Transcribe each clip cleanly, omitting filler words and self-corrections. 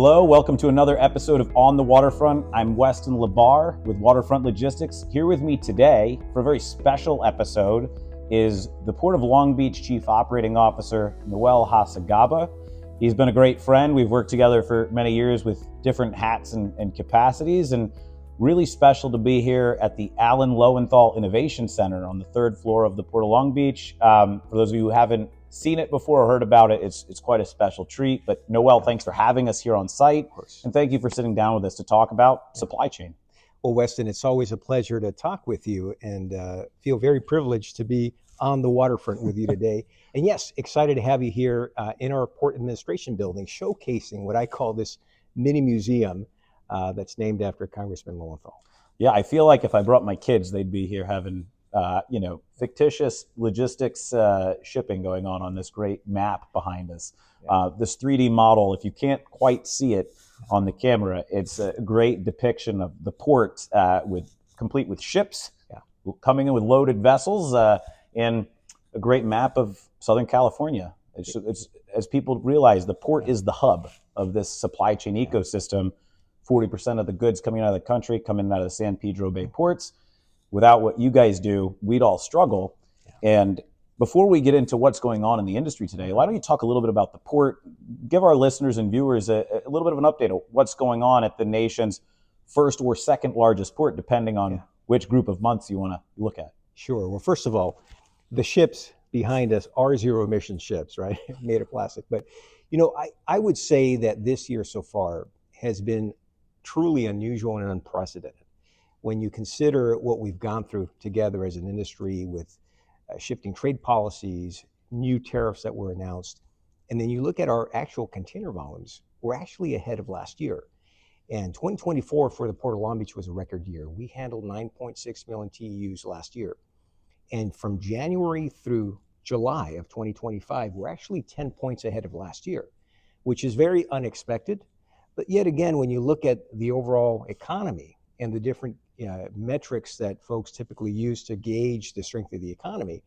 Hello, welcome to another episode of On the Waterfront. I'm Weston LaBar with Waterfront Logistics. Here with me today for a very special episode is the Port of Long Beach Chief Operating Officer, Noel Hacegaba. He's been a great friend. We've worked together for many years with different hats and capacities, and really special to be here at the Alan Lowenthal Innovation Center on the third floor of the Port of Long Beach. For those of you who haven't seen it before or heard about it, it's quite a special treat. But Noel, thanks for having us here on site. Of course. And thank you for sitting down with us to talk about supply chain. Well, Weston, it's always a pleasure to talk with you and feel very privileged to be on the waterfront with you today. And yes, excited to have you here in our port administration building, showcasing what I call this mini museum that's named after Congressman Lowenthal. Yeah, I feel like if I brought my kids, they'd be here having fictitious logistics shipping going on this great map behind us. This 3D model, if you can't quite see it on the camera, it's a great depiction of the port complete with ships coming in with loaded vessels and a great map of Southern California. It's as people realize, the port is the hub of this supply chain ecosystem. 40% of the goods coming out of the country coming out of the San Pedro Bay ports. Without what you guys do, we'd all struggle. And before we get into what's going on in the industry today, why don't you talk a little bit about the port, give our listeners and viewers a little bit of an update of what's going on at the nation's first or second largest port, depending on which group of months you want to look at. Sure. Well, first of all, the ships behind us are zero emission ships, right? Made of plastic. But, I would say that this year so far has been truly unusual and unprecedented. When you consider what we've gone through together as an industry with shifting trade policies, new tariffs that were announced, and then you look at our actual container volumes, we're actually ahead of last year. And 2024 for the Port of Long Beach was a record year. We handled 9.6 million TEUs last year. And from January through July of 2025, we're actually 10 points ahead of last year, which is very unexpected. But yet again, when you look at the overall economy and the different metrics that folks typically use to gauge the strength of the economy,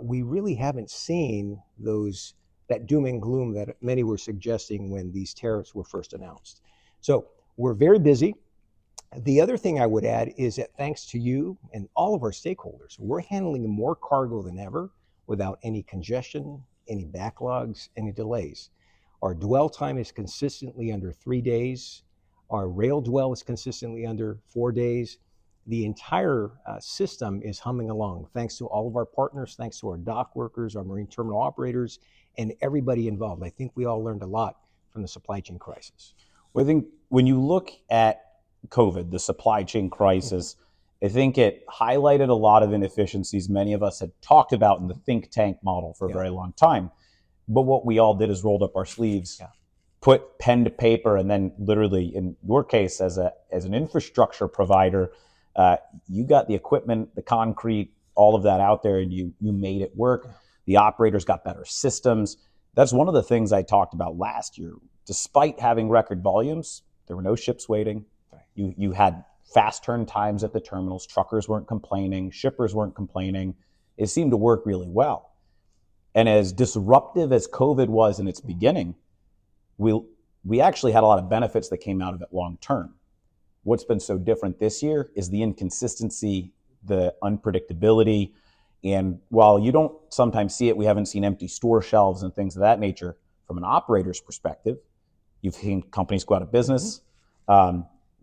we really haven't seen that doom and gloom that many were suggesting when these tariffs were first announced. So we're very busy. The other thing I would add is that thanks to you and all of our stakeholders, we're handling more cargo than ever without any congestion, any backlogs, any delays. Our dwell time is consistently under 3 days. Our rail dwell is consistently under 4 days. The entire system is humming along, thanks to all of our partners, thanks to our dock workers, our marine terminal operators, and everybody involved. I think we all learned a lot from the supply chain crisis. Well, I think when you look at COVID, the supply chain crisis, I think it highlighted a lot of inefficiencies many of us had talked about in the think tank model for a very long time. But what we all did is rolled up our sleeves, put pen to paper, and then literally, in your case, as an infrastructure provider, you got the equipment, the concrete, all of that out there, and you made it work. The operators got better systems. That's one of the things I talked about last year. Despite having record volumes, there were no ships waiting. You had fast turn times at the terminals. Truckers weren't complaining. Shippers weren't complaining. It seemed to work really well. And as disruptive as COVID was in its beginning, we actually had a lot of benefits that came out of it long term. What's been so different this year is the inconsistency, the unpredictability. And while you don't sometimes see it, we haven't seen empty store shelves and things of that nature. From an operator's perspective, you've seen companies go out of business.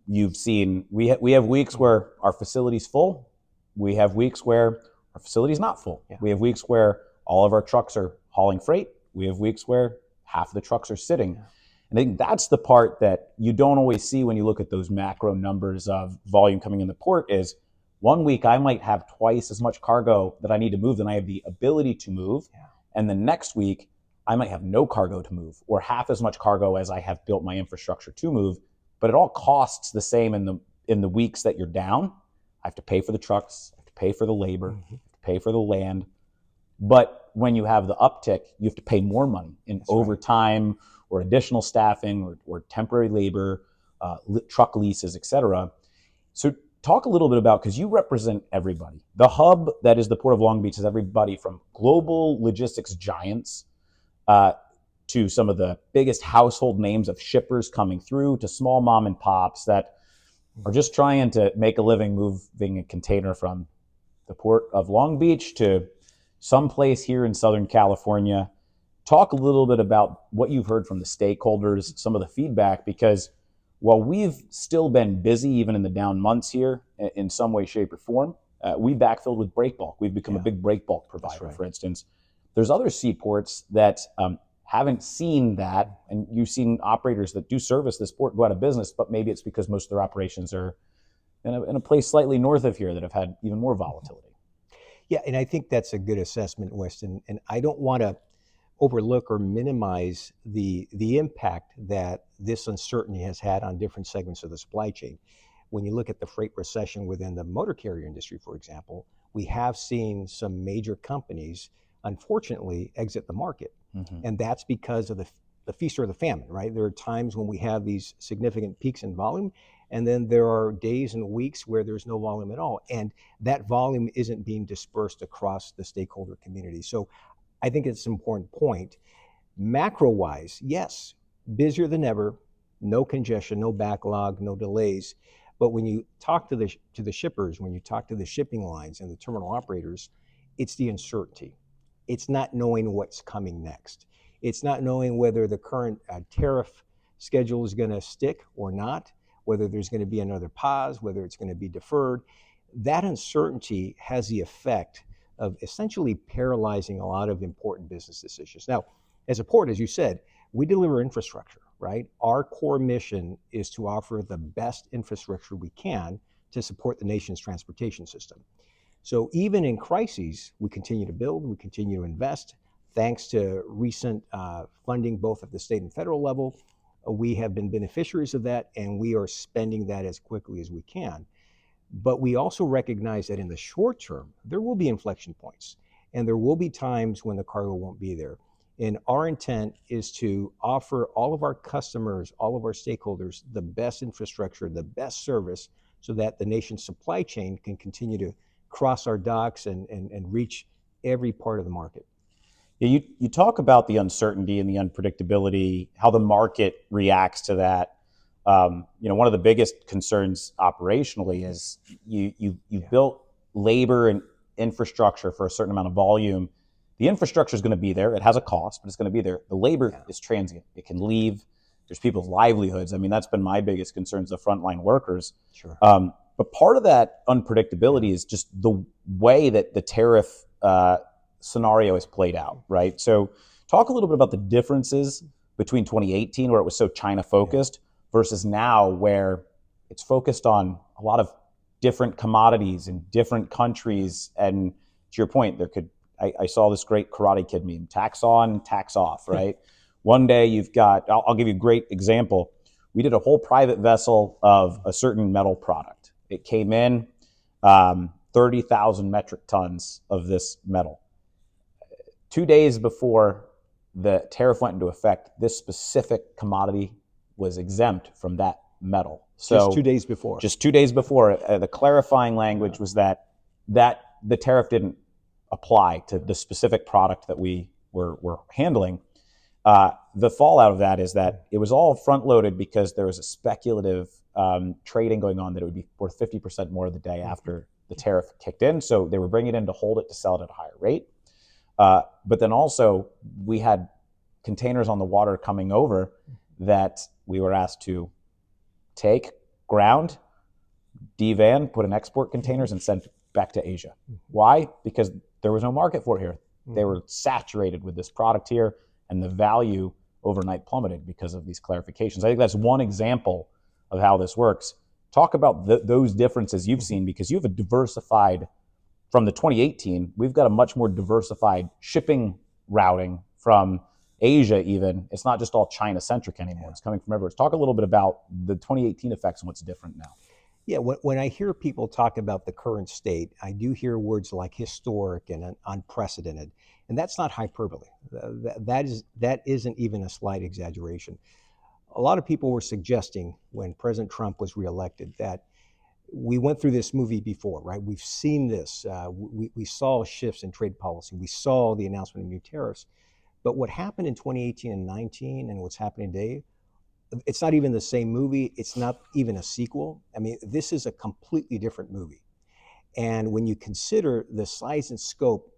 You've seen, we have weeks where our facility's full. We have weeks where our facility's not full. We have weeks where all of our trucks are hauling freight. We have weeks where half of the trucks are sitting. And I think that's the part that you don't always see when you look at those macro numbers of volume coming in the port is 1 week I might have twice as much cargo that I need to move than I have the ability to move. And the next week I might have no cargo to move or half as much cargo as I have built my infrastructure to move. But it all costs the same in the weeks that you're down. I have to pay for the trucks, I have to pay for the labor, I have to pay for the land. But when you have the uptick, you have to pay more money in overtime or additional staffing or temporary labor, truck leases, et cetera. So talk a little bit about, because you represent everybody. The hub that is the Port of Long Beach is everybody from global logistics giants to some of the biggest household names of shippers coming through, to small mom and pops that are just trying to make a living moving a container from the port of Long Beach to someplace here in Southern California. Talk a little bit about what you've heard from the stakeholders, some of the feedback, because while we've still been busy, even in the down months here, in some way, shape, or form, we backfilled with break bulk. We've become a big break bulk provider, for instance. There's other seaports that haven't seen that, and you've seen operators that do service this port go out of business, but maybe it's because most of their operations are in a place slightly north of here that have had even more volatility. Yeah, and I think that's a good assessment, Weston. And I don't want to overlook or minimize the impact that this uncertainty has had on different segments of the supply chain. When you look at the freight recession within the motor carrier industry, for example, we have seen some major companies, unfortunately, exit the market. Mm-hmm. And that's because of the feast or the famine, right? There are times when we have these significant peaks in volume, and then there are days and weeks where there's no volume at all. And that volume isn't being dispersed across the stakeholder community. So I think it's an important point. Macro-wise, yes, busier than ever, no congestion, no backlog, no delays. But when you talk to the shippers, when you talk to the shipping lines and the terminal operators, it's the uncertainty. It's not knowing what's coming next. It's not knowing whether the current tariff schedule is going to stick or not, whether there's going to be another pause, whether it's going to be deferred. That uncertainty has the effect of essentially paralyzing a lot of important business decisions. Now, as a port, as you said, we deliver infrastructure, right? Our core mission is to offer the best infrastructure we can to support the nation's transportation system. So even in crises, we continue to build, we continue to invest. Thanks to recent funding, both at the state and federal level, we have been beneficiaries of that, and we are spending that as quickly as we can. But we also recognize that in the short term, there will be inflection points, and there will be times when the cargo won't be there. And our intent is to offer all of our customers, all of our stakeholders, the best infrastructure, the best service, so that the nation's supply chain can continue to cross our docks and reach every part of the market. Yeah, you talk about the uncertainty and the unpredictability, how the market reacts to that. One of the biggest concerns operationally is you built labor and infrastructure for a certain amount of volume. The infrastructure is going to be there. It has a cost, but it's going to be there. The labor is transient. It can leave. There's people's livelihoods. I mean, that's been my biggest concern, is the frontline workers. Sure. But part of that unpredictability is just the way that the tariff scenario is played out, right? So talk a little bit about the differences between 2018, where it was so China focused, versus now, where it's focused on a lot of different commodities in different countries. And to your point, I saw this great Karate Kid meme: tax on, tax off, right? One day you've got, I'll give you a great example. We did a whole private vessel of a certain metal product. It came in 30,000 metric tons of this metal. 2 days before the tariff went into effect, this specific commodity was exempt from that metal. So just 2 days before. Just 2 days before, the clarifying language was that the tariff didn't apply to the specific product that we were handling. The fallout of that is that it was all front-loaded because there was a speculative trading going on that it would be worth 50% more the day after the tariff kicked in. So they were bringing it in to hold it to sell it at a higher rate. But then also we had containers on the water coming over that we were asked to take, ground, de-van, put in export containers, and send back to Asia. Why? Because there was no market for it here. They were saturated with this product here, and the value overnight plummeted because of these clarifications. I think that's one example of how this works. Talk about those differences you've seen, because you have a diversified, from the 2018, we've got a much more diversified shipping routing from Asia even. It's not just all China-centric anymore. It's coming from everywhere. Talk a little bit about the 2018 effects and what's different now. Yeah, when I hear people talk about the current state, I do hear words like historic and unprecedented, and that's not hyperbole. That isn't even a slight exaggeration. A lot of people were suggesting when President Trump was reelected that we went through this movie before, right? We've seen this. We saw shifts in trade policy. We saw the announcement of new tariffs. But what happened in 2018 and 19 and what's happening today, it's not even the same movie. It's not even a sequel. I mean, this is a completely different movie. And when you consider the size and scope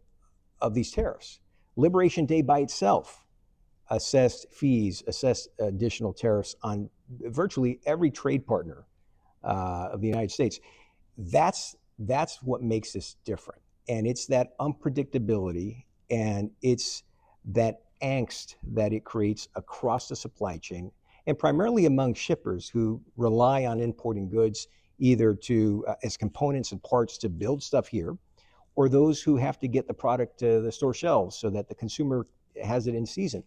of these tariffs, Liberation Day by itself assessed fees, assessed additional tariffs on virtually every trade partner of the United States. That's what makes this different. And it's that unpredictability and it's that angst that it creates across the supply chain and primarily among shippers who rely on importing goods either to as components and parts to build stuff here, or those who have to get the product to the store shelves so that the consumer has it in season.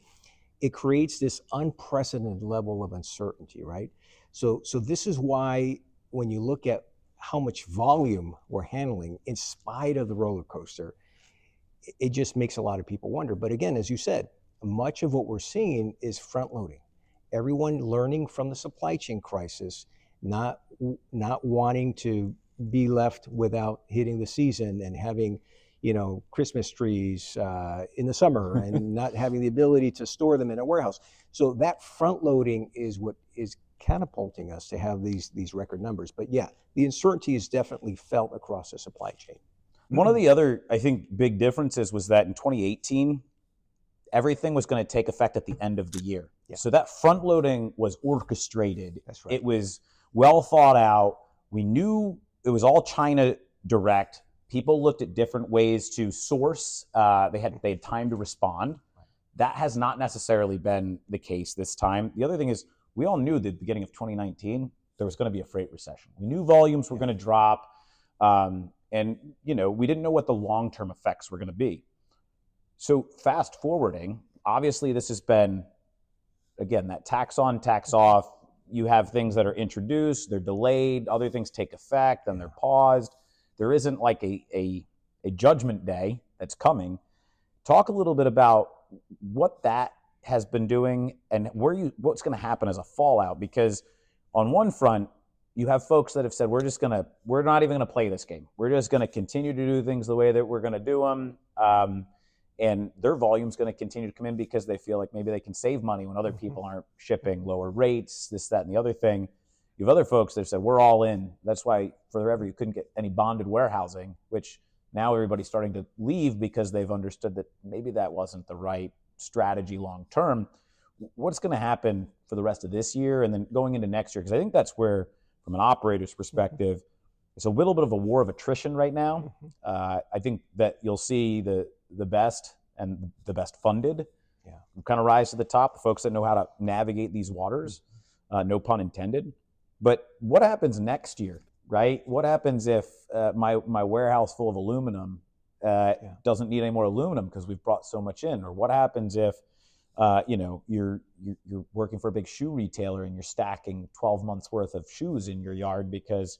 It creates this unprecedented level of uncertainty, right? So this is why when you look at how much volume we're handling in spite of the roller coaster, it just makes a lot of people wonder. But again, as you said, much of what we're seeing is front loading. Everyone learning from the supply chain crisis, not wanting to be left without hitting the season and having, Christmas trees in the summer and not having the ability to store them in a warehouse. So that front loading is what is catapulting us to have these record numbers. But yeah, the uncertainty is definitely felt across the supply chain. One of the other, I think, big differences was that in 2018, everything was going to take effect at the end of the year. Yeah. So that front loading was orchestrated. That's right. It was well thought out. We knew it was all China direct. People looked at different ways to source. They had time to respond. That has not necessarily been the case this time. The other thing is, we all knew at the beginning of 2019 there was going to be a freight recession. We knew volumes were going to drop, and we didn't know what the long-term effects were going to be. So fast forwarding, obviously this has been, again, that tax on, tax off. You have things that are introduced, they're delayed, other things take effect, then they're paused. There isn't like a judgment day that's coming. Talk a little bit about what that has been doing and what's going to happen as a fallout. Because on one front, you have folks that have said, we're not even going to play this game. We're just going to continue to do things the way that we're going to do them. And their volume's going to continue to come in because they feel like maybe they can save money when other people aren't shipping, lower rates, this, that, and the other thing. You have other folks that have said, we're all in. That's why forever you couldn't get any bonded warehousing, which now everybody's starting to leave because they've understood that maybe that wasn't the right strategy long term. What's going to happen for the rest of this year and then going into next year? Because I think that's where, from an operator's perspective, it's a little bit of a war of attrition right now. I think that you'll see the best and the best funded kind of rise to the top, the folks that know how to navigate these waters, no pun intended. But what happens next year, right? What happens if my warehouse full of aluminum doesn't need any more aluminum because we've brought so much in? Or what happens if you're working for a big shoe retailer and you're stacking 12 months worth of shoes in your yard because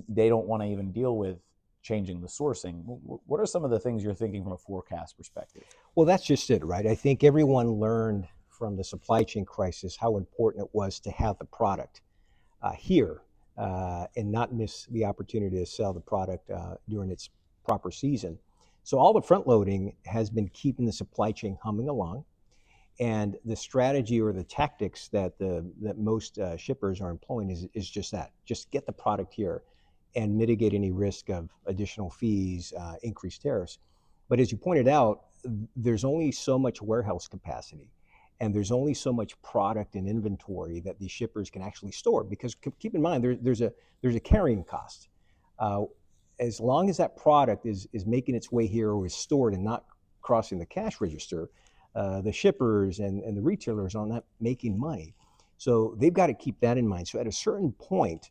they don't want to even deal with changing the sourcing? What are some of the things you're thinking from a forecast perspective? Well, that's just it, right? I think everyone learned from the supply chain crisis how important it was to have the product here and not miss the opportunity to sell the product during its proper season. So all the front loading has been keeping the supply chain humming along. And the strategy or the tactics that most shippers are employing is just that. Just get the product here and mitigate any risk of additional fees, increased tariffs. But as you pointed out, there's only so much warehouse capacity and there's only so much product and inventory that these shippers can actually store, because keep in mind, there's a carrying cost. As long as that product is making its way here or is stored and not crossing the cash register, the shippers and the retailers are not making money. So they've got to keep that in mind. So at a certain point,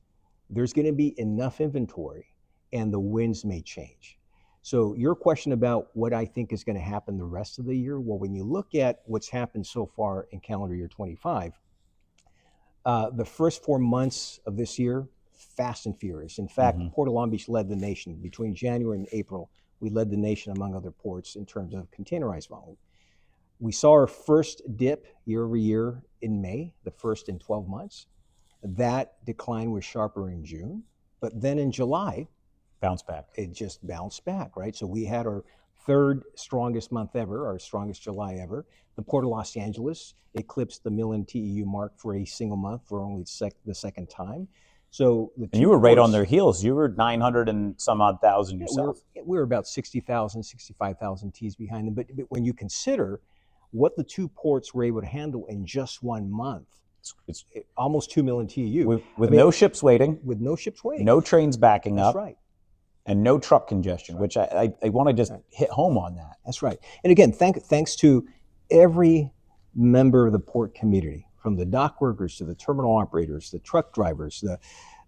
there's going to be enough inventory and the winds may change. So your question about what I think is going to happen the rest of the year, well, when you look at what's happened so far in calendar year 25, the first 4 months of this year, fast and furious. In fact, Port of Long Beach led the nation. Between January and April, we led the nation among other ports in terms of containerized volume. We saw our first dip year over year in May, the first in 12 months. That decline was sharper in June, but then in July, bounce back. It just bounced back, right? So we had our third strongest month ever, our strongest July ever. The Port of Los Angeles eclipsed the million TEU mark for a single month for only the second time. So the And you were right on their heels. You were 900 and some odd thousand yourself. We were about 60,000, 65,000 Ts behind them. But when you consider what the two ports were able to handle in just 1 month, it's almost 2 million TEU. With no ships waiting. With no ships waiting. No trains backing up. That's right. And no truck congestion, which I want to just hit home on that. That's right. And again, thanks to every member of the port community, from the dock workers to the terminal operators, the truck drivers,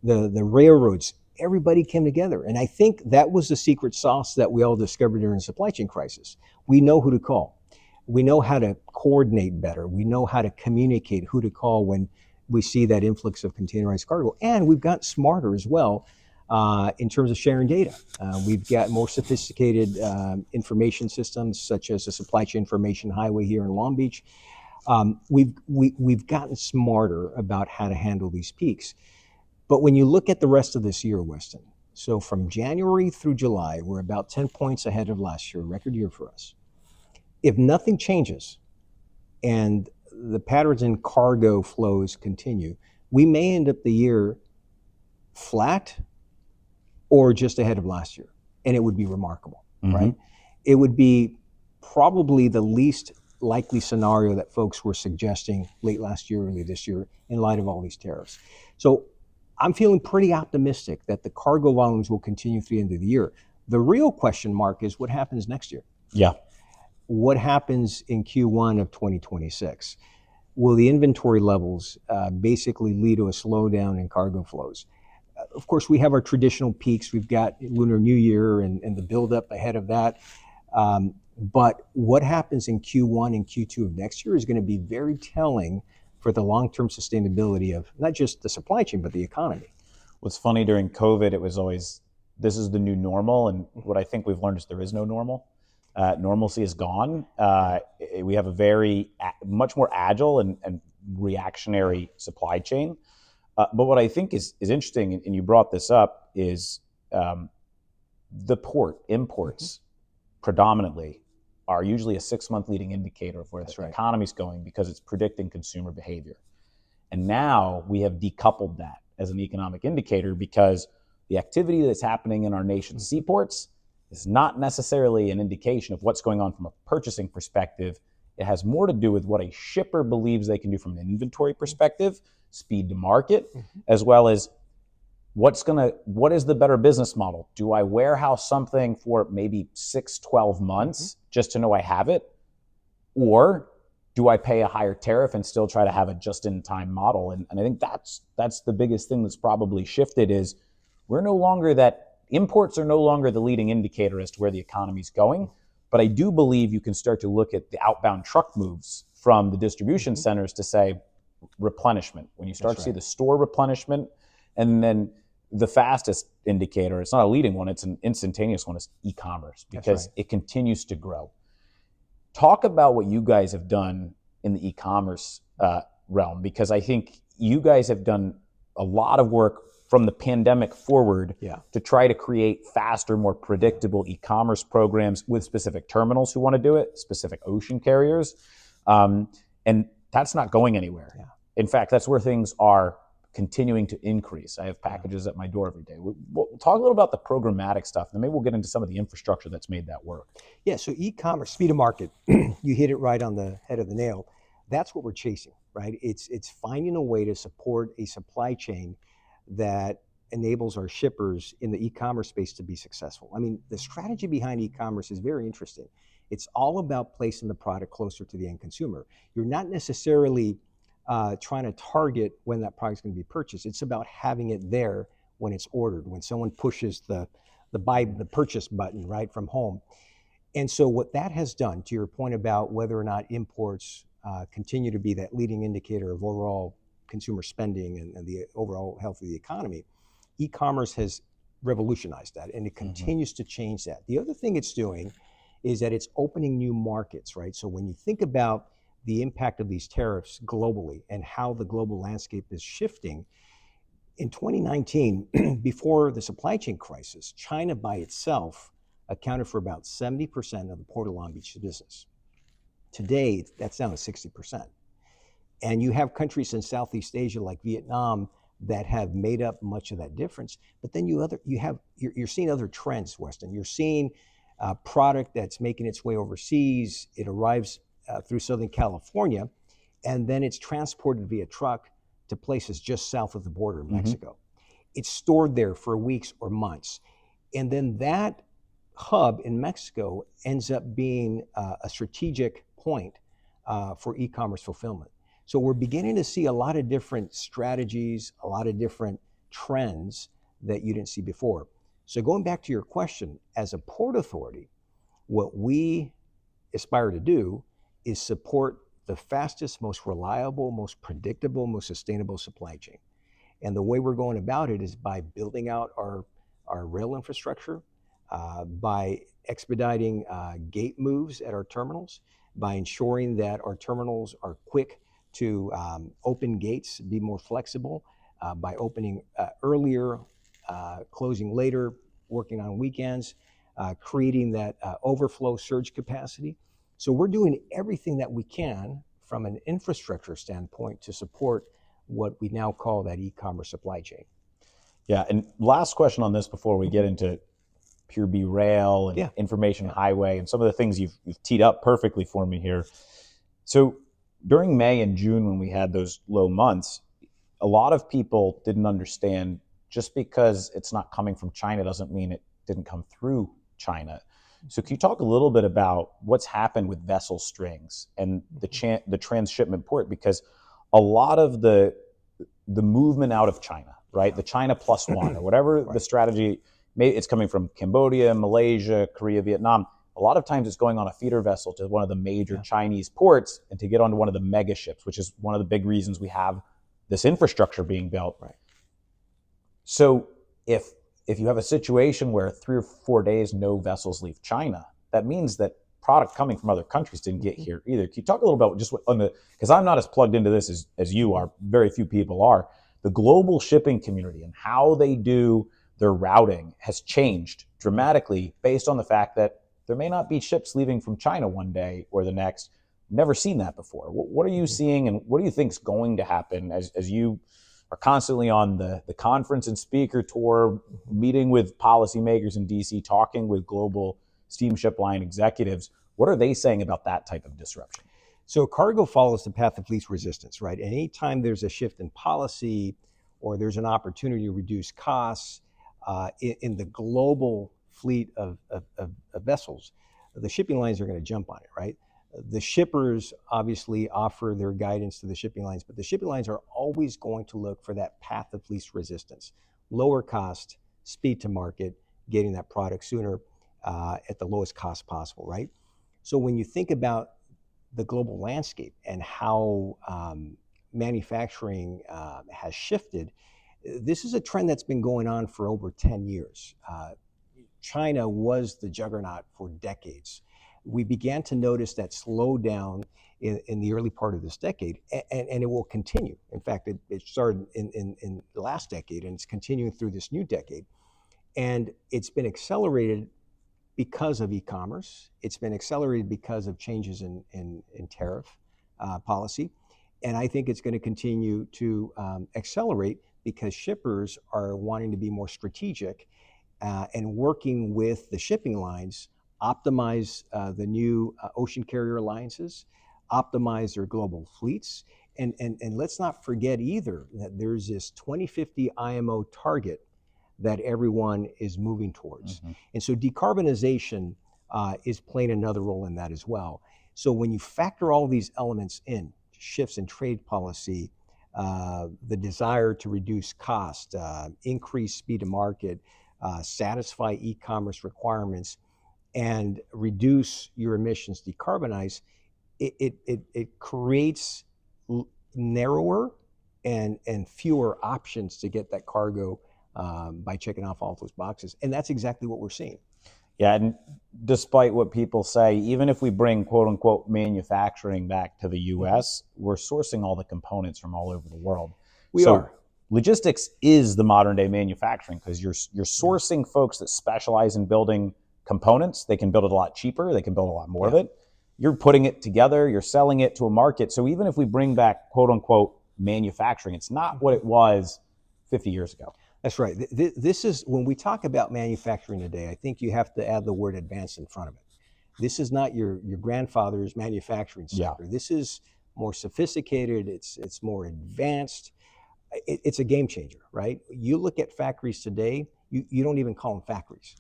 the railroads, everybody came together. And I think that was the secret sauce that we all discovered during the supply chain crisis. We know who to call. We know how to coordinate better. We know how to communicate who to call when we see that influx of containerized cargo. And we've gotten smarter as well in terms of sharing data. We've got more sophisticated information systems, such as the Supply Chain Information Highway here in Long Beach. We've gotten smarter about how to handle these peaks. But when you look at the rest of this year, Weston, so from January through July, we're about 10 points ahead of last year, a record year for us. If nothing changes and the patterns in cargo flows continue, we may end up the year flat or just ahead of last year. And it would be remarkable, right? It would be probably the least likely scenario that folks were suggesting late last year, early this year, in light of all these tariffs. So I'm feeling pretty optimistic that the cargo volumes will continue through the end of the year. The real question mark is what happens next year? Yeah. What happens in Q1 of 2026? Will the inventory levels basically lead to a slowdown in cargo flows? Of course, we have our traditional peaks. We've got Lunar New Year and the buildup ahead of that. But what happens in Q1 and Q2 of next year is going to be very telling for the long-term sustainability of not just the supply chain, but the economy. What's funny during COVID, it was always, this is the new normal. And what I think we've learned is there is no normal. Normalcy is gone. We have a much more agile and reactionary supply chain. But what I think is interesting, and you brought this up, is the port imports predominantly are usually a 6-month leading indicator of where the economy's going because it's predicting consumer behavior. And now we have decoupled that as an economic indicator because the activity that's happening in our nation's seaports is not necessarily an indication of what's going on from a purchasing perspective. It has more to do with what a shipper believes they can do from an inventory perspective, speed to market, as well as what is the better business model? Do I warehouse something for maybe 6-12 months just to know I have it? Or do I pay a higher tariff and still try to have a just-in-time model? And I think that's the biggest thing that's probably shifted is imports are no longer the leading indicator as to where the economy's going. But I do believe you can start to look at the outbound truck moves from the distribution centers to say replenishment. When you start to see the store replenishment, and then the fastest indicator, it's not a leading one, it's an instantaneous one, is e-commerce because it continues to grow. Talk about what you guys have done in the e-commerce realm, because I think you guys have done a lot of work from the pandemic forward to try to create faster, more predictable e-commerce programs with specific terminals who want to do it, specific ocean carriers. And that's not going anywhere. In fact, that's where things are continuing to increase. I have packages at my door every day. We'll talk a little about the programmatic stuff, and maybe we'll get into some of the infrastructure that's made that work. Yeah, so e-commerce, speed of market, you hit it right on the head of the nail. That's what we're chasing, right? It's finding a way to support a supply chain that enables our shippers in the e-commerce space to be successful. I mean, the strategy behind e-commerce is very interesting. It's all about placing the product closer to the end consumer. You're not necessarily trying to target when that product's going to be purchased. It's about having it there when it's ordered, when someone pushes the purchase button right from home. And so what that has done, to your point about whether or not imports continue to be that leading indicator of overall consumer spending and the overall health of the economy, e-commerce has revolutionized that, and it continues to change that. The other thing it's doing is that it's opening new markets, right? So when you think about the impact of these tariffs globally and how the global landscape is shifting, in 2019, before the supply chain crisis, China by itself accounted for about 70% of the Port of Long Beach business. Today, that's down to 60%. And you have countries in Southeast Asia like Vietnam that have made up much of that difference. But then you're seeing other trends, Weston. You're seeing product that's making its way overseas. It arrives through Southern California, and then it's transported via truck to places just south of the border in Mexico. It's stored there for weeks or months. And then that hub in Mexico ends up being a strategic point for e-commerce fulfillment. So we're beginning to see a lot of different strategies, a lot of different trends that you didn't see before. So going back to your question, as a port authority, what we aspire to do is support the fastest, most reliable, most predictable, most sustainable supply chain. And the way we're going about it is by building out our rail infrastructure, by expediting gate moves at our terminals, by ensuring that our terminals are quick to open gates, be more flexible, by opening earlier, closing later, working on weekends, creating that overflow surge capacity. So we're doing everything that we can from an infrastructure standpoint to support what we now call that e-commerce supply chain. Yeah, and last question on this before we get into Pure B Rail and Information Highway and some of the things you've teed up perfectly for me here. So during May and June, when we had those low months, a lot of people didn't understand just because it's not coming from China doesn't mean it didn't come through China. So can you talk a little bit about what's happened with vessel strings and the transshipment port? Because a lot of the movement out of China, right? The China plus one or whatever the strategy, maybe it's coming from Cambodia, Malaysia, Korea, Vietnam. A lot of times it's going on a feeder vessel to one of the major Chinese ports and to get onto one of the mega ships, which is one of the big reasons we have this infrastructure being built. Right. So if you have a situation where 3 or 4 days no vessels leave China, that means that product coming from other countries didn't get here either. Can you talk a little about just on the, because I'm not as plugged into this as you are, very few people are, the global shipping community and how they do their routing has changed dramatically based on the fact that there may not be ships leaving from China one day or the next. Never seen that before. What are you seeing and what do you think is going to happen as you are constantly on the conference and speaker tour, meeting with policymakers in DC, talking with global steamship line executives? What are they saying about that type of disruption? So cargo follows the path of least resistance, right? And anytime there's a shift in policy or there's an opportunity to reduce costs in the global fleet of vessels, the shipping lines are going to jump on it, right? The shippers obviously offer their guidance to the shipping lines, but the shipping lines are always going to look for that path of least resistance, lower cost, speed to market, getting that product sooner at the lowest cost possible, right? So when you think about the global landscape and how manufacturing has shifted, this is a trend that's been going on for over 10 years. China was the juggernaut for decades. We began to notice that slowdown in the early part of this decade, and it will continue. In fact, it started in the last decade, and it's continuing through this new decade. And it's been accelerated because of e-commerce. It's been accelerated because of changes in tariff policy. And I think it's going to continue to accelerate because shippers are wanting to be more strategic and working with the shipping lines, optimize the new ocean carrier alliances, optimize their global fleets. And let's not forget either that there's this 2050 IMO target that everyone is moving towards. Mm-hmm. And so decarbonization is playing another role in that as well. So when you factor all these elements in, shifts in trade policy, the desire to reduce cost, increase speed of market, satisfy e-commerce requirements, and reduce your emissions, decarbonize, it creates narrower and fewer options to get that cargo by checking off all those boxes. And that's exactly what we're seeing. Yeah, and despite what people say, even if we bring quote unquote manufacturing back to the US, we're sourcing all the components from all over the world. We are. Logistics is the modern day manufacturing because you're sourcing folks that specialize in building components. They can build it a lot cheaper. They can build a lot more of Yeah. it. You're putting it together. You're selling it to a market. So even if we bring back quote unquote manufacturing, it's not what it was 50 years ago. That's right. This is when we talk about manufacturing today, I think you have to add the word advanced in front of it. This is not your grandfather's manufacturing Yeah. sector. This is more sophisticated. It's more advanced. It's a game changer, right? You look at factories today, you don't even call them factories.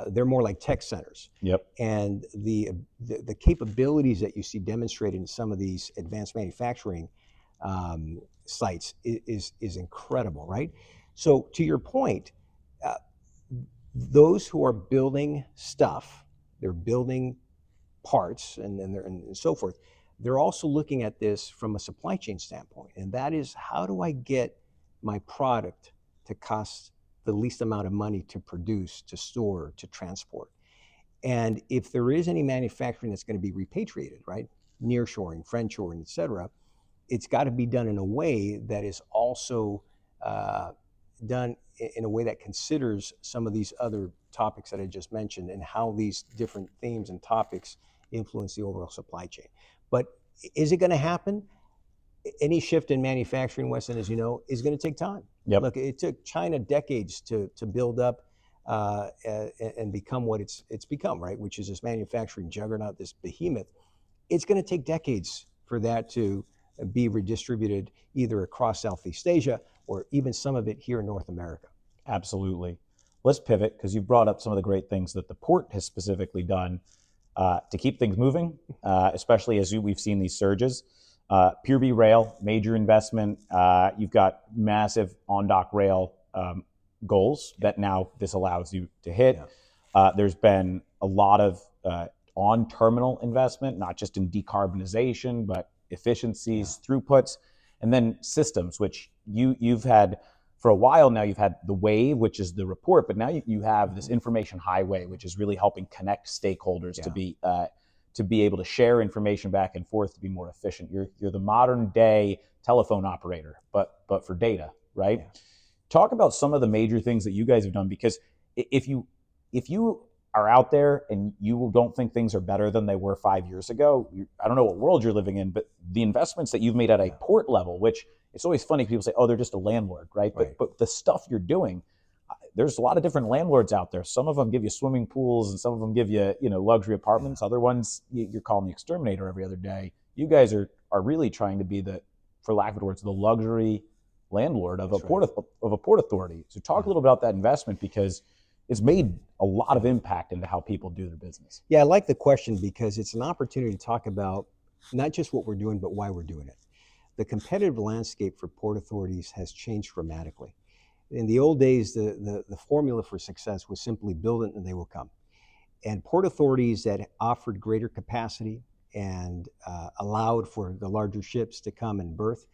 They're more like tech centers. Yep. And the capabilities that you see demonstrated in some of these advanced manufacturing sites is incredible, right? So to your point, uh, those who are building stuff, they're building parts and so forth. They're also looking at this from a supply chain standpoint, and that is, how do I get my product to cost the least amount of money to produce, to store, to transport? And if there is any manufacturing that's going to be repatriated, right, nearshoring, friendshoring, et cetera, it's got to be done in a way that is also uh, done in a way that considers some of these other topics that I just mentioned and how these different themes and topics influence the overall supply chain. But is it going to happen? Any shift in manufacturing, Weston, as you know, is going to take time. Yep. Look, it took China decades to build up and become what it's become, right? Which is this manufacturing juggernaut, this behemoth. It's going to take decades for that to be redistributed either across Southeast Asia or even some of it here in North America. Absolutely. Let's pivot, because you've brought up some of the great things that the port has specifically done to keep things moving, especially as we've seen these surges. Pure B Rail, major investment. You've got massive on-dock rail goals that now this allows you to hit. Yeah. There's been a lot of on-terminal investment, not just in decarbonization, but efficiencies, throughputs, and then systems, which you've had for a while now. You've had the WAVE, which is the report, but now you have this information highway, which is really helping connect stakeholders to be able to share information back and forth to be more efficient. You're the modern day telephone operator, but for data, right? Yeah. Talk about some of the major things that you guys have done, because if you are out there and you don't think things are better than they were 5 years ago, I don't know what world you're living in, but the investments that you've made at a port level, which it's always funny, people say, oh, they're just a landlord, right? But the stuff you're doing, there's a lot of different landlords out there. Some of them give you swimming pools and some of them give you, luxury apartments. Other ones, you're calling the exterminator every other day. You guys are really trying to be the, for lack of better words, the luxury landlord of a port authority. So talk a little about that investment, because it's made a lot of impact into how people do their business. Yeah, I like the question because it's an opportunity to talk about not just what we're doing, but why we're doing it. The competitive landscape for port authorities has changed dramatically. In the old days, the formula for success was simply build it and they will come. And port authorities that offered greater capacity and allowed for the larger ships to come and berth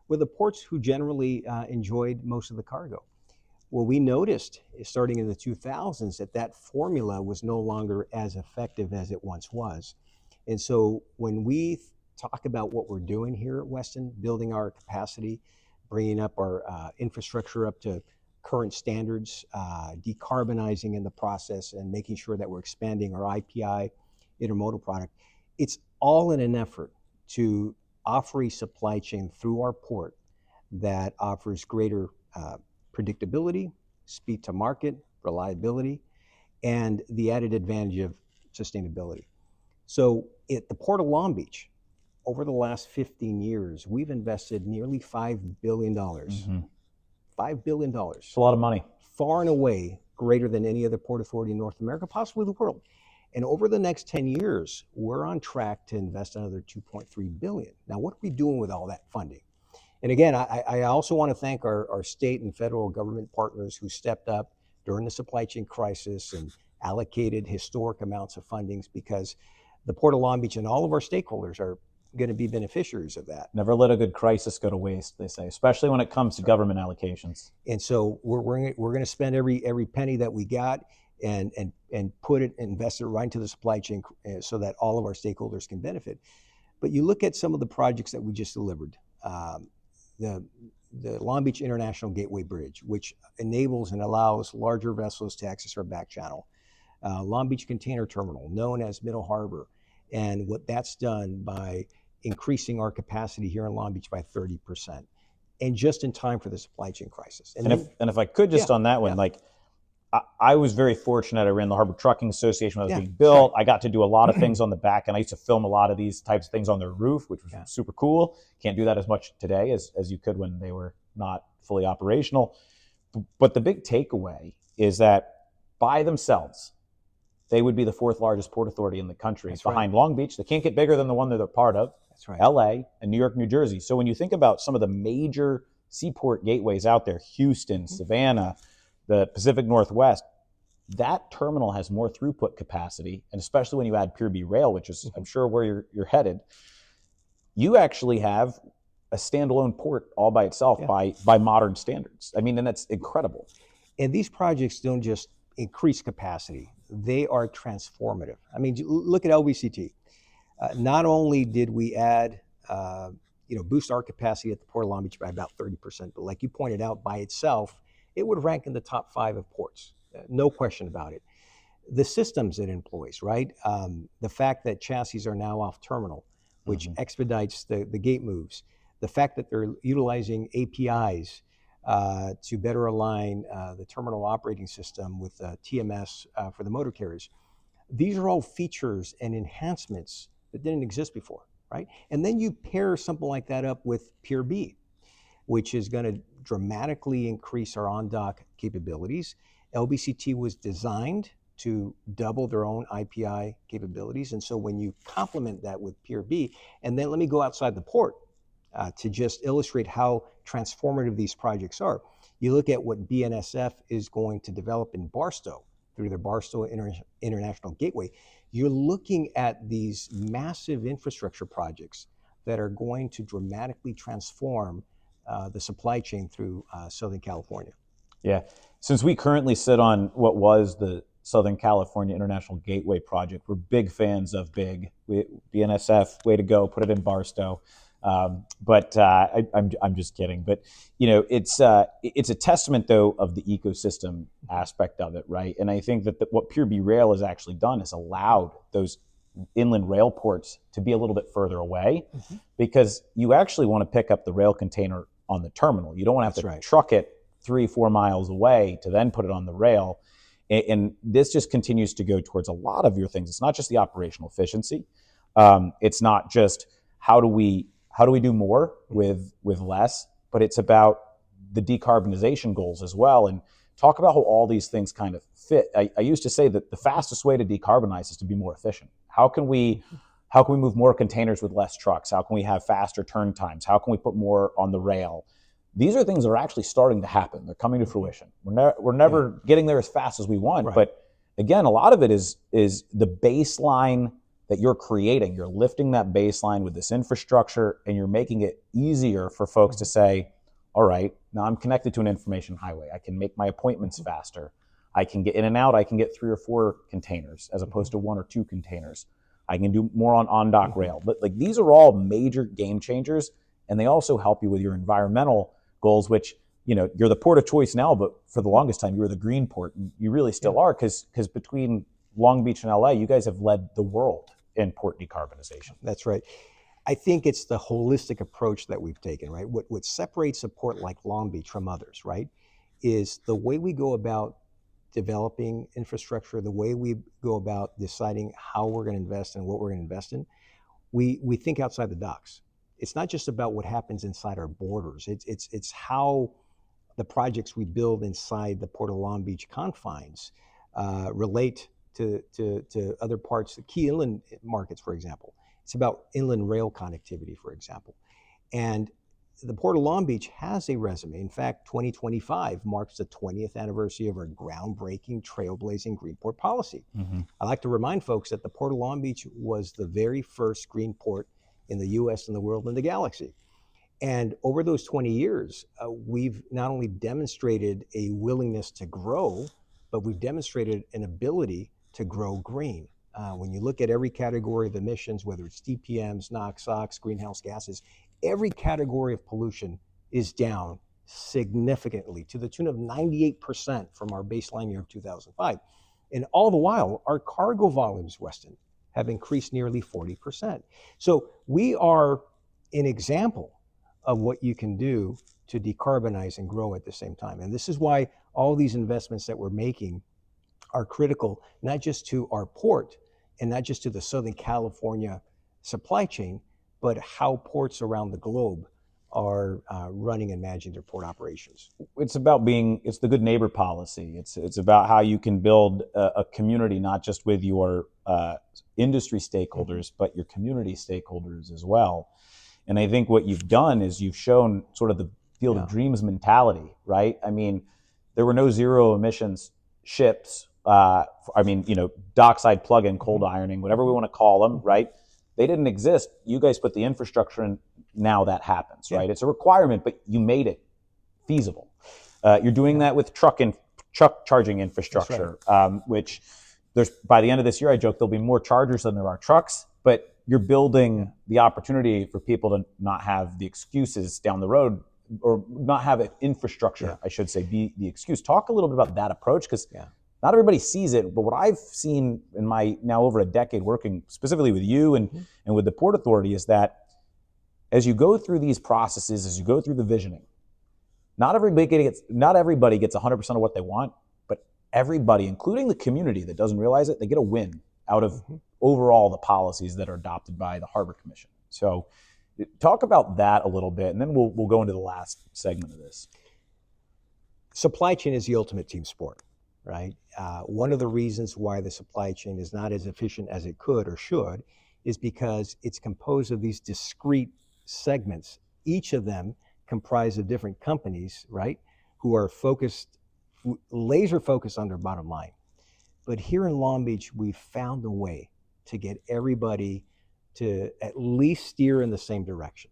were the ports who generally enjoyed most of the cargo. Well, we noticed starting in the 2000s that formula was no longer as effective as it once was. And so when we talk about what we're doing here at Weston, building our capacity, bringing up our infrastructure up to current standards, decarbonizing in the process, and making sure that we're expanding our IPI intermodal product, it's all in an effort to offer a supply chain through our port that offers greater predictability, speed to market, reliability, and the added advantage of sustainability. So at the Port of Long Beach, over the last 15 years, we've invested nearly $5 billion. $5 billion. It's a lot of money. Far and away greater than any other port authority in North America, possibly the world. And over the next 10 years, we're on track to invest another $2.3 billion. Now, what are we doing with all that funding? And again, I also want to thank our state and federal government partners who stepped up during the supply chain crisis and allocated historic amounts of fundings, because the Port of Long Beach and all of our stakeholders are going to be beneficiaries of that. Never let a good crisis go to waste, they say, especially when it comes to government allocations. And so we're going to spend every penny that we got and put it, invest it right into the supply chain so that all of our stakeholders can benefit. But you look at some of the projects that we just delivered. The Long Beach International Gateway Bridge, which enables and allows larger vessels to access our back channel. Long Beach Container Terminal, known as Middle Harbor, and what that's done by increasing our capacity here in Long Beach by 30%, and just in time for the supply chain crisis. And if I could just yeah, on that one, yeah. like I was very fortunate. I ran the Harbor Trucking Association when it was Yeah, being built. right. I got to do a lot of things on the back, and I used to film a lot of these types of things on their roof, which was super cool. Can't do that as much today as you could when they were not fully operational. But the big takeaway is that by themselves, they would be the fourth largest port authority in the country. That's behind right. Long Beach. They can't get bigger than the one that they're part of. That's right. LA and New York, New Jersey. So when you think about some of the major seaport gateways out there, Houston, Savannah, the Pacific Northwest, that terminal has more throughput capacity. And especially when you add Pier B Rail, which is, I'm sure, where you're headed, you actually have a standalone port all by itself by modern standards. I mean, and that's incredible. And these projects don't just increase capacity, they are transformative. I mean, look at LBCT. Not only did we add, boost our capacity at the Port of Long Beach by about 30%, but like you pointed out, by itself, it would rank in the top 5 of ports. No question about it. The systems it employs, right? The fact that chassis are now off terminal, which expedites the gate moves. The fact that they're utilizing APIs to better align the terminal operating system with TMS for the motor carriers. These are all features and enhancements that didn't exist before, right? And then you pair something like that up with Pier B, which is going to dramatically increase our on-dock capabilities. LBCT was designed to double their own IPI capabilities. And so when you complement that with Pier B, and then let me go outside the port to just illustrate how transformative these projects are. You look at what BNSF is going to develop in Barstow through their Barstow International Gateway. You're looking at these massive infrastructure projects that are going to dramatically transform the supply chain through Southern California. Yeah. Since we currently sit on what was the Southern California International Gateway project, we're big fans of BIG. BNSF, way to go, put it in Barstow. I'm just kidding. But it's a testament though of the ecosystem aspect of it, right? And I think that what Pier B Rail has actually done is allowed those inland rail ports to be a little bit further away, because you actually want to pick up the rail container on the terminal. You don't want to have to truck it 3-4 miles away to then put it on the rail. And this just continues to go towards a lot of your things. It's not just the operational efficiency. It's not just how do we do more with less, but it's about the decarbonization goals as well. And talk about how all these things kind of fit. I used to say that the fastest way to decarbonize is to be more efficient. How can we move more containers with less trucks? How can we have faster turn times? How can we put more on the rail? These are things that are actually starting to happen. They're coming to fruition. We're never getting there as fast as we want, but again, a lot of it is the baseline that you're creating. You're lifting that baseline with this infrastructure, and you're making it easier for folks to say, all right, now I'm connected to an information highway. I can make my appointments faster. I can get in and out. I can get 3 or 4 containers as opposed to 1 or 2 containers. I can do more on dock rail. But like, these are all major game changers, and they also help you with your environmental goals, which, you're the port of choice now, but for the longest time you were the green port, and you really still are, because between Long Beach and LA, you guys have led the world in port decarbonization. That's right. I think it's the holistic approach that we've taken, right? What separates a port like Long Beach from others, right, is the way we go about developing infrastructure, the way we go about deciding how we're going to invest and what we're going to invest in. We think outside the docks. It's not just about what happens inside our borders. It's how the projects we build inside the Port of Long Beach confines relate to other parts, the key inland markets, for example. It's about inland rail connectivity, for example. And the Port of Long Beach has a resume. In fact, 2025 marks the 20th anniversary of our groundbreaking, trailblazing green port policy. I like to remind folks that the Port of Long Beach was the very first green port in the US and the world and the galaxy. And over those 20 years, we've not only demonstrated a willingness to grow, but we've demonstrated an ability to grow green. When you look at every category of emissions, whether it's DPMs, NOx, SOx, greenhouse gases, every category of pollution is down significantly to the tune of 98% from our baseline year of 2005. And all the while, our cargo volumes, Weston, have increased nearly 40%. So we are an example of what you can do to decarbonize and grow at the same time. And this is why all these investments that we're making are critical, not just to our port and not just to the Southern California supply chain, but how ports around the globe are running and managing their port operations. It's the good neighbor policy. It's about how you can build a community, not just with your industry stakeholders, but your community stakeholders as well. And I think what you've done is you've shown sort of the field of dreams mentality, right? I mean, there were no zero emissions ships. Dockside plug-in, cold ironing, whatever we want to call them, right? They didn't exist. You guys put the infrastructure in. Now that happens, right? It's a requirement, but you made it feasible. You're doing that with truck charging infrastructure, which there's by the end of this year, I joke there'll be more chargers than there are trucks, but you're building the opportunity for people to not have the excuses down the road, or not have an infrastructure, I should say, be the excuse. Talk a little bit about that approach, because not everybody sees it, but what I've seen in my now over a decade working specifically with you and with the Port Authority is that as you go through these processes, as you go through the visioning, not everybody gets 100% of what they want, but everybody, including the community that doesn't realize it, they get a win out of overall the policies that are adopted by the Harbor Commission. So talk about that a little bit, and then we'll go into the last segment of this. Supply chain is the ultimate team sport, right? One of the reasons why the supply chain is not as efficient as it could or should is because it's composed of these discrete segments, each of them comprised of different companies, right, who are laser focused on their bottom line. But here in Long Beach, we've found a way to get everybody to at least steer in the same direction.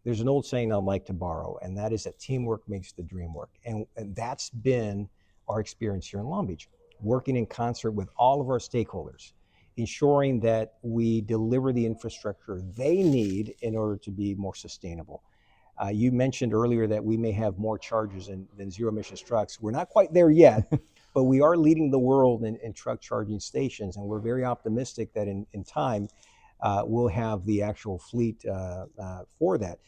There's an old saying I like to borrow, and that is that teamwork makes the dream work. And that's been our experience here in Long Beach, working in concert with all of our stakeholders, ensuring that we deliver the infrastructure they need in order to be more sustainable. You mentioned earlier that we may have more chargers than zero emissions trucks. We're not quite there yet, but we are leading the world in truck charging stations, and we're very optimistic that in time we'll have the actual fleet for that.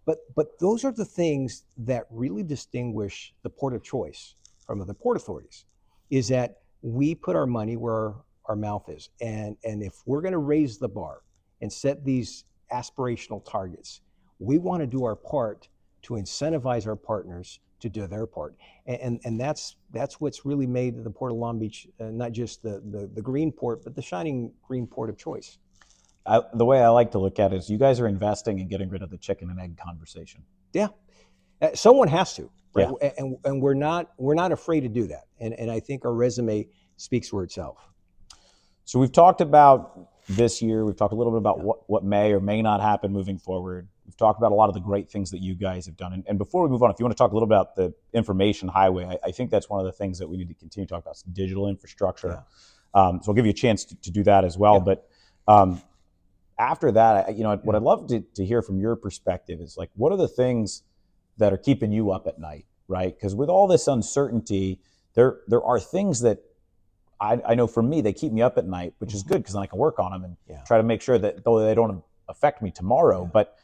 But those are the things that really distinguish the port of choice from the port authorities, is that we put our money where our mouth is. And if we're going to raise the bar and set these aspirational targets, we want to do our part to incentivize our partners to do their part. And that's what's really made the Port of Long Beach not just the green port, but the shining green port of choice. The way I like to look at it is you guys are investing in getting rid of the chicken and egg conversation. Yeah, someone has to, right? Yeah. And we're not afraid to do that. And I think our resume speaks for itself. So we've talked about this year. We've talked a little bit about what may or may not happen moving forward. We've talked about a lot of the great things that you guys have done. And before we move on, if you want to talk a little about the information highway, I think that's one of the things that we need to continue to talk about, digital infrastructure. So I'll give you a chance to do that as well. But after that, what I'd love to hear from your perspective is, like, what are the things that are keeping you up at night, right? Because with all this uncertainty, there are things that I know for me, they keep me up at night, which is good because then I can work on them and try to make sure that though they don't affect me tomorrow. But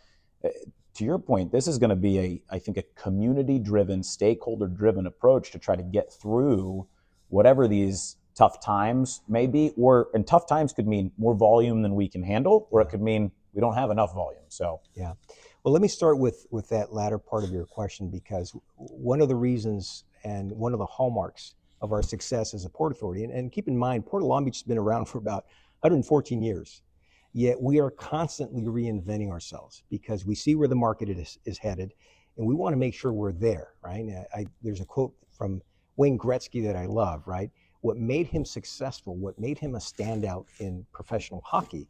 to your point, this is going to be I think a community-driven, stakeholder-driven approach to try to get through whatever these tough times may be. And tough times could mean more volume than we can handle, or it could mean we don't have enough volume. So well, let me start with that latter part of your question, because one of the reasons and one of the hallmarks of our success as a port authority, and keep in mind, Port of Long Beach has been around for about 114 years, yet we are constantly reinventing ourselves because we see where the market is headed, and we want to make sure we're there, right? There's a quote from Wayne Gretzky that I love, right? What made him successful, what made him a standout in professional hockey,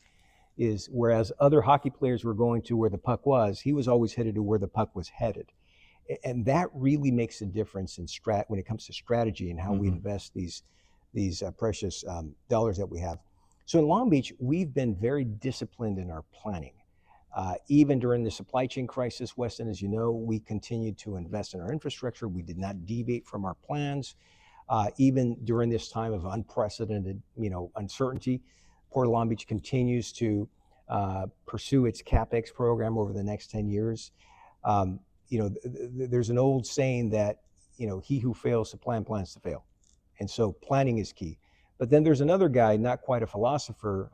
is whereas other hockey players were going to where the puck was, he was always headed to where the puck was headed. And that really makes a difference in when it comes to strategy and how we invest these precious dollars that we have. So in Long Beach, we've been very disciplined in our planning. Even during the supply chain crisis, Weston, as you know, we continued to invest in our infrastructure. We did not deviate from our plans. Even during this time of unprecedented, uncertainty, Port of Long Beach continues to pursue its CapEx program over the next 10 years. There's an old saying that, he who fails to plan plans to fail. And so planning is key. But then there's another guy, not quite a philosopher,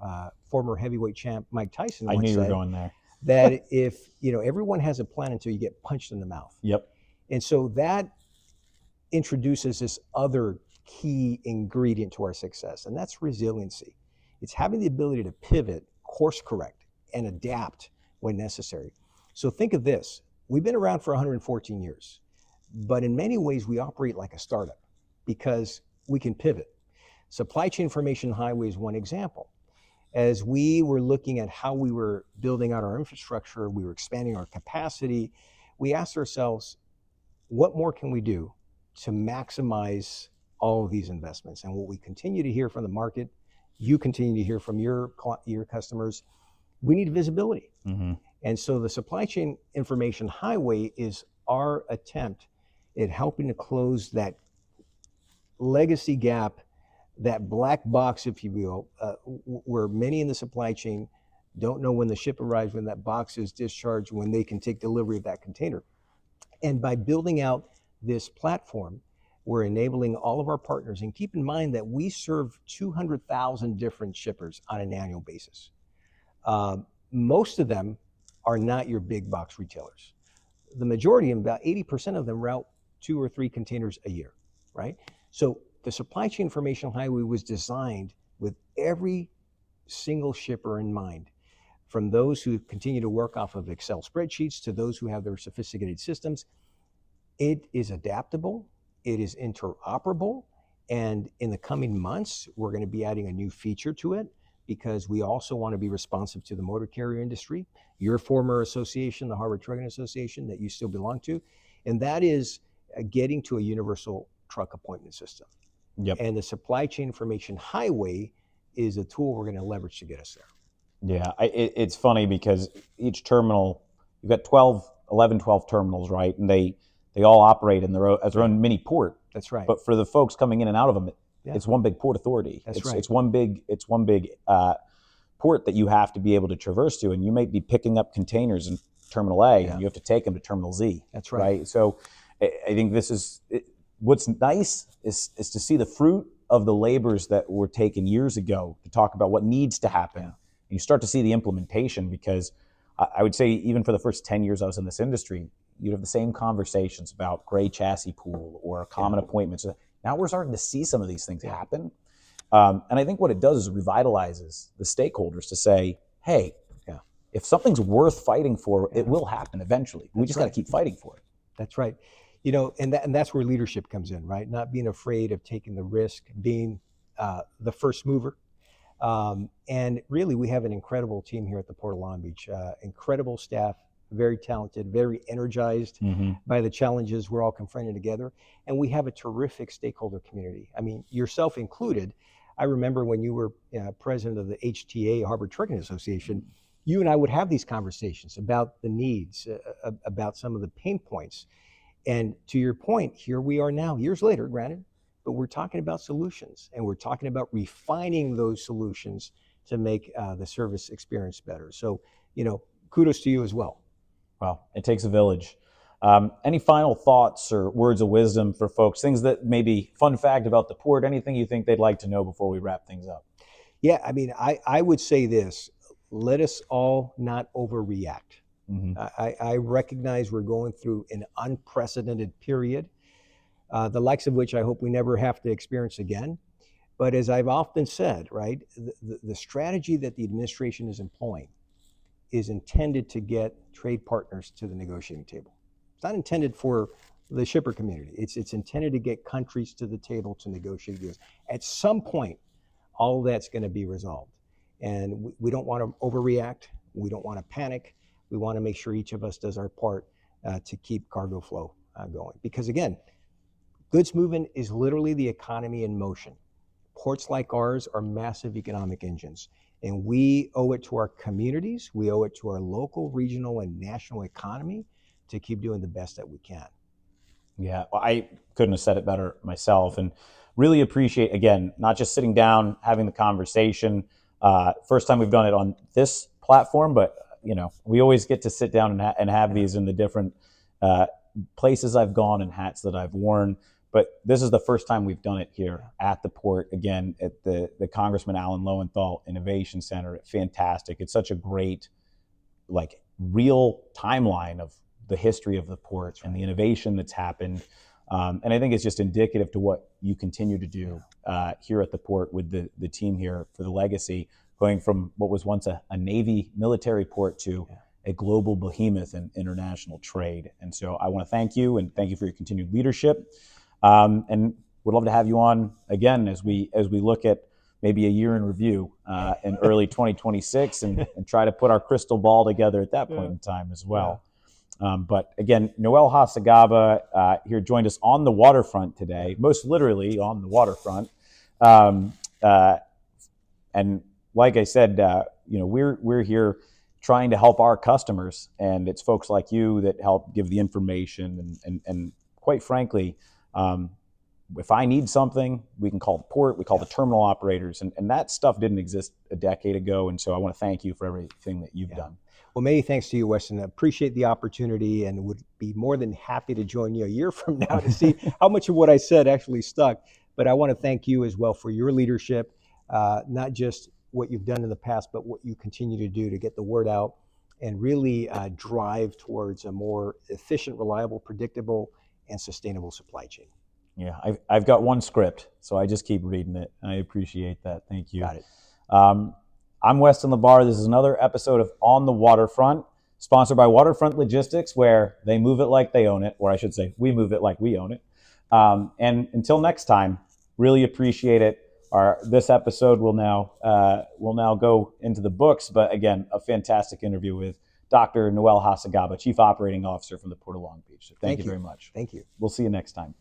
former heavyweight champ Mike Tyson I once knew you were said going there. that if, everyone has a plan until you get punched in the mouth. Yep. And so that introduces this other key ingredient to our success, and that's resiliency. It's having the ability to pivot, course correct, and adapt when necessary. So think of this. We've been around for 114 years, but in many ways we operate like a startup because we can pivot. Supply chain information highway is one example. As we were looking at how we were building out our infrastructure, we were expanding our capacity, we asked ourselves, what more can we do to maximize all of these investments? And what we continue to hear from the market, you continue to hear from your customers, we need visibility. Mm-hmm. And so the supply chain information highway is our attempt at helping to close that legacy gap, that black box, if you will, where many in the supply chain don't know when the ship arrives, when that box is discharged, when they can take delivery of that container. And by building out this platform, we're enabling all of our partners. And keep in mind that we serve 200,000 different shippers on an annual basis. Most of them are not your big box retailers. The majority, about 80% of them, route 2 or 3 containers a year, right? So the supply chain information highway was designed with every single shipper in mind, from those who continue to work off of Excel spreadsheets to those who have their sophisticated systems. It is adaptable, it is interoperable, and in the coming months, we're going to be adding a new feature to it because we also want to be responsive to the motor carrier industry, your former association, the Harbor Trucking Association that you still belong to, and that is getting to a universal truck appointment system. Yep. And the supply chain information highway is a tool we're going to leverage to get us there. Yeah, it's funny because each terminal, you've got 12 terminals, right? And they all operate in as their own mini port. That's right. But for the folks coming in and out of them, it's one big port authority. That's right. It's one big port that you have to be able to traverse to, and you may be picking up containers in Terminal A, and you have to take them to Terminal Z. That's right. So I think what's nice is to see the fruit of the labors that were taken years ago to talk about what needs to happen. And you start to see the implementation, because I would say even for the first 10 years I was in this industry, you'd have the same conversations about gray chassis pool or common appointments. Now we're starting to see some of these things happen. And I think what it does is it revitalizes the stakeholders to say, hey, if something's worth fighting for, it will happen eventually. We just got to keep fighting for it. That's right. And that's where leadership comes in, right? Not being afraid of taking the risk, being the first mover. And really, we have an incredible team here at the Port of Long Beach, incredible staff, very talented, very energized by the challenges we're all confronting together. And we have a terrific stakeholder community. I mean, yourself included. I remember when you were president of the HTA, Harbor Trucking Association, you and I would have these conversations about the needs, about some of the pain points. And to your point, here we are now, years later, granted, but we're talking about solutions, and we're talking about refining those solutions to make the service experience better. So, kudos to you as well. Well, it takes a village. Any final thoughts or words of wisdom for folks? Things that maybe fun fact about the port, anything you think they'd like to know before we wrap things up? Yeah, I mean, I would say this, let us all not overreact. I recognize we're going through an unprecedented period, the likes of which I hope we never have to experience again. But as I've often said, right, the strategy that the administration is employing is intended to get trade partners to the negotiating table. It's not intended for the shipper community. It's intended to get countries to the table to negotiate deals. At some point, all of that's going to be resolved. And we don't want to overreact. We don't want to panic. We want to make sure each of us does our part to keep cargo flow going. Because again, goods movement is literally the economy in motion. Ports like ours are massive economic engines. And we owe it to our communities, we owe it to our local, regional, and national economy to keep doing the best that we can. Yeah, well, I couldn't have said it better myself. And really appreciate, again, not just sitting down, having the conversation. First time we've done it on this platform, but we always get to sit down and have these in the different places I've gone and hats that I've worn. But this is the first time we've done it here at the port, again, at the Congressman Alan Lowenthal Innovation Center. Fantastic. It's such a great, real timeline of the history of the port and the innovation that's happened. And I think it's just indicative to what you continue to do here at the port with the team here for the legacy, going from what was once a Navy military port to a global behemoth in international trade. And so I want to thank you, and thank you for your continued leadership. And would love to have you on again as we look at maybe a year in review in early 2026 and try to put our crystal ball together at that point in time as well. But again, Noel Hacegaba here joined us on the waterfront today, most literally on the waterfront. And like I said, we're here trying to help our customers, and it's folks like you that help give the information. And quite frankly, if I need something, we can call the port, we call the terminal operators, and that stuff didn't exist a decade ago. And so I want to thank you for everything that you've done. Well, many thanks to you, Weston. I appreciate the opportunity and would be more than happy to join you a year from now to see how much of what I said actually stuck. But I want to thank you as well for your leadership, not just what you've done in the past, but what you continue to do to get the word out and really drive towards a more efficient, reliable, predictable, and sustainable supply chain. Yeah, I've got one script, so I just keep reading it. I appreciate that. Thank you. Got it. I'm Weston LaBar. This is another episode of On the Waterfront, sponsored by Waterfront Logistics, where they move it like they own it, or I should say, we move it like we own it. And until next time, really appreciate it. This episode will now go into the books, but again, a fantastic interview with Dr. Noel Hacegaba, Chief Operating Officer from the Port of Long Beach. So thank you very much. Thank you. We'll see you next time.